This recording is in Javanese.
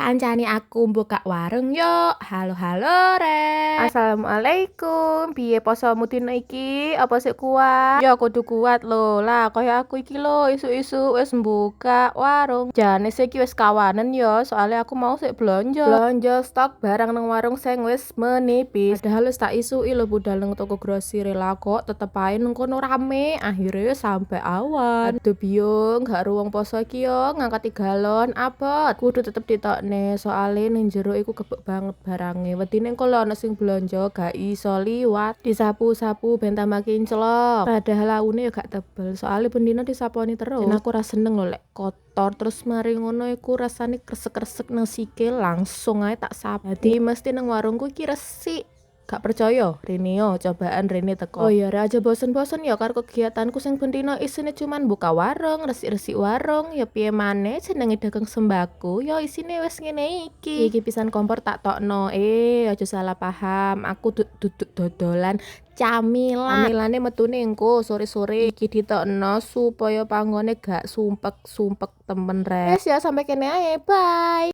kancane aku buka warung yo. Halo halo Rek. Assalamualaikum, piye posomu dina iki? Apa sik kuat? Ya kudu kuat lho. Lah kaya aku iki lho, isuk-isuk wis mbuka warung. Jane sik iki wis kawanen ya, soalnya aku mau sik blonjo. Blonjo stok barang nang warung sing wis menipis. Padahal wis tak isuki lho budal nang toko grosir lah kok tetep ae nang kono rame. Akhirnya sampai awan. Aduh biung, gak ruang poso iki yo, ngangkati galon abot. Kudu tetep ditokne, soalnya ning jero iku kebek banget barange. Wedine engko lho ana sing blonjo gak iso liwat, disapu-sapu ben tambah kinclok. Padahal laune ya gak tebel, soalnya bendina disaponi terus. Dan aku ra seneng lho lek kotor terus mari ngono iku rasane kresek-kresek nang sikil, langsung ae tak sapu. Dadi mesti nang warungku iki resik. Gak percaya, Rene yo, cobaan Rene teko. Oh iya, aja bosen-bosen ya karo kegiatanku sing bendino isine cuman buka warung, resik-resik warung, ya piye maneh jenenge dagang sembako, ya isine wis ngene iki. Iki pisan kompor tak tokno. Aja salah paham, aku duduk dodolan camilan. Camilane metune engko sore-sore iki ditokno supaya panggone gak sumpek-sumpek temen Rek. Wes ya sampai kene ae, bye.